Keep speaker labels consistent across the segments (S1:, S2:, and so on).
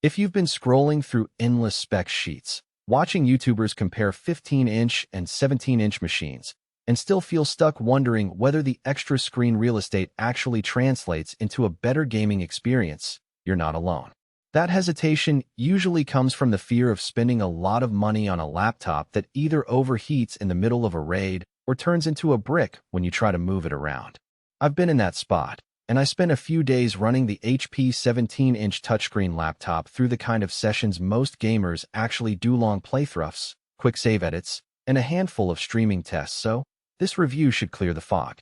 S1: If you've been scrolling through endless spec sheets, watching YouTubers compare 15-inch and 17-inch machines, and still feel stuck wondering whether the extra screen real estate actually translates into a better gaming experience, you're not alone. That hesitation usually comes from the fear of spending a lot of money on a laptop that either overheats in the middle of a raid or turns into a brick when you try to move it around. I've been in that spot, and I spent a few days running the HP 17-inch touchscreen laptop through the kind of sessions most gamers actually do: long playthroughs, quick save edits, and a handful of streaming tests, so this review should clear the fog.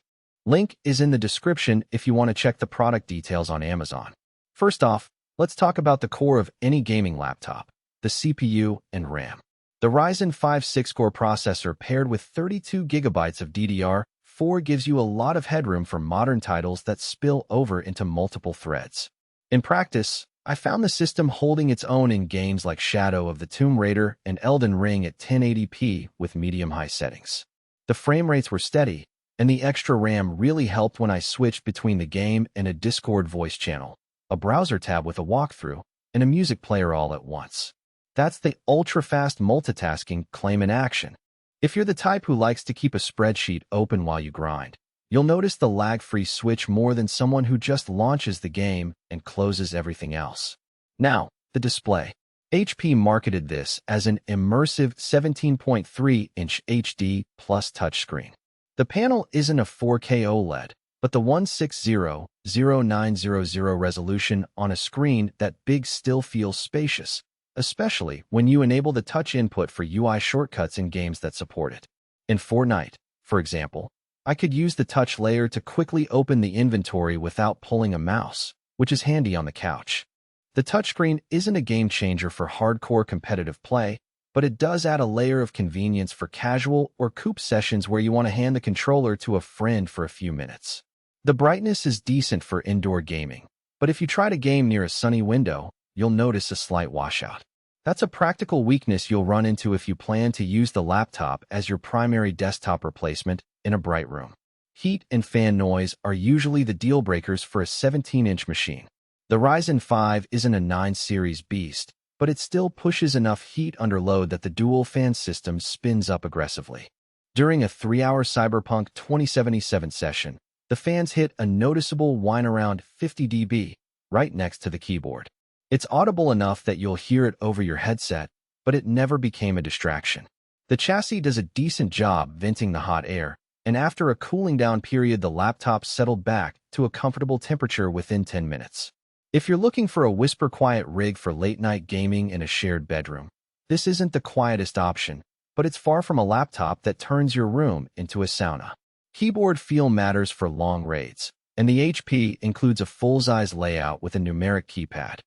S1: Link is in the description if you want to check the product details on Amazon. First off, let's talk about the core of any gaming laptop, the CPU and RAM. The Ryzen 5 6-core processor paired with 32 GB of DDR4 gives you a lot of headroom for modern titles that spill over into multiple threads. In practice, I found the system holding its own in games like Shadow of the Tomb Raider and Elden Ring at 1080p with medium-high settings. The frame rates were steady, and the extra RAM really helped when I switched between the game and a Discord voice channel, a browser tab with a walkthrough, and a music player all at once. That's the ultra-fast multitasking claim in action. If you're the type who likes to keep a spreadsheet open while you grind, you'll notice the lag-free switch more than someone who just launches the game and closes everything else. Now, the display. HP marketed this as an immersive 17.3-inch HD plus touchscreen. The panel isn't a 4K OLED, but the 160x0900 resolution on a screen that big still feels spacious, especially when you enable the touch input for UI shortcuts in games that support it. In Fortnite, for example, I could use the touch layer to quickly open the inventory without pulling a mouse, which is handy on the couch. The touchscreen isn't a game changer for hardcore competitive play, but it does add a layer of convenience for casual or coop sessions where you want to hand the controller to a friend for a few minutes. The brightness is decent for indoor gaming, but if you try to game near a sunny window, you'll notice a slight washout. That's a practical weakness you'll run into if you plan to use the laptop as your primary desktop replacement in a bright room. Heat and fan noise are usually the deal breakers for a 17-inch machine. The Ryzen 5 isn't a 9 series beast, but it still pushes enough heat under load that the dual fan system spins up aggressively. During a 3-hour Cyberpunk 2077 session, the fans hit a noticeable whine around 50 dB, right next to the keyboard. It's audible enough that you'll hear it over your headset, but it never became a distraction. The chassis does a decent job venting the hot air, and after a cooling down period, the laptop settled back to a comfortable temperature within 10 minutes. If you're looking for a whisper-quiet rig for late-night gaming in a shared bedroom, this isn't the quietest option, but it's far from a laptop that turns your room into a sauna. Keyboard feel matters for long raids, and the HP includes a full-size layout with a numeric keypad.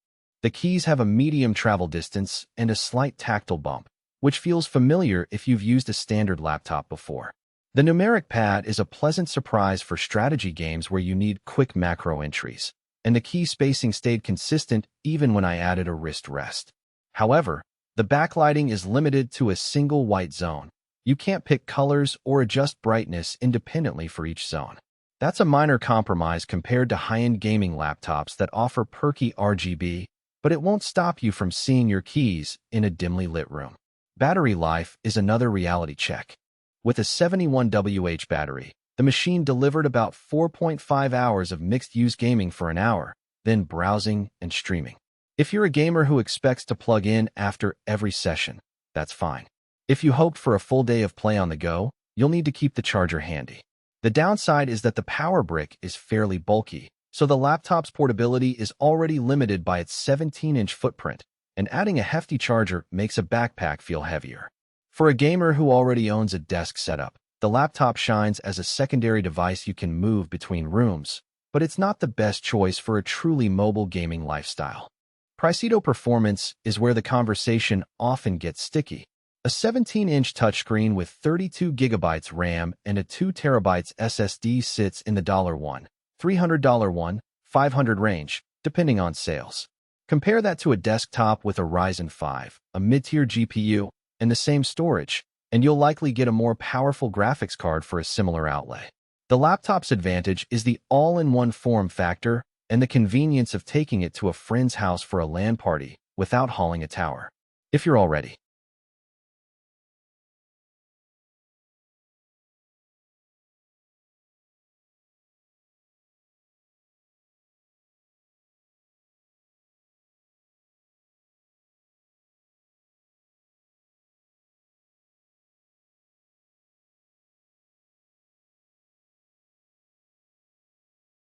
S1: The keys have a medium travel distance and a slight tactile bump, which feels familiar if you've used a standard laptop before. The numeric pad is a pleasant surprise for strategy games where you need quick macro entries, and the key spacing stayed consistent even when I added a wrist rest. However, the backlighting is limited to a single white zone. You can't pick colors or adjust brightness independently for each zone. That's a minor compromise compared to high-end gaming laptops that offer perky RGB, but it won't stop you from seeing your keys in a dimly lit room. Battery life is another reality check. With a 71 Wh battery, the machine delivered about 4.5 hours of mixed-use gaming for an hour, then browsing and streaming. If you're a gamer who expects to plug in after every session, that's fine. If you hoped for a full day of play on the go, you'll need to keep the charger handy. The downside is that the power brick is fairly bulky, so the laptop's portability is already limited by its 17-inch footprint, and adding a hefty charger makes a backpack feel heavier. For a gamer who already owns a desk setup, the laptop shines as a secondary device you can move between rooms, but it's not the best choice for a truly mobile gaming lifestyle. Pricito performance is where the conversation often gets sticky. A 17-inch touchscreen with 32 GB RAM and a 2 TB SSD sits in the $1, $300 $500 range, depending on sales. Compare that to a desktop with a Ryzen 5, a mid-tier GPU, and the same storage, and you'll likely get a more powerful graphics card for a similar outlay. The laptop's advantage is the all-in-one form factor and the convenience of taking it to a friend's house for a LAN party without hauling a tower. If you're all ready,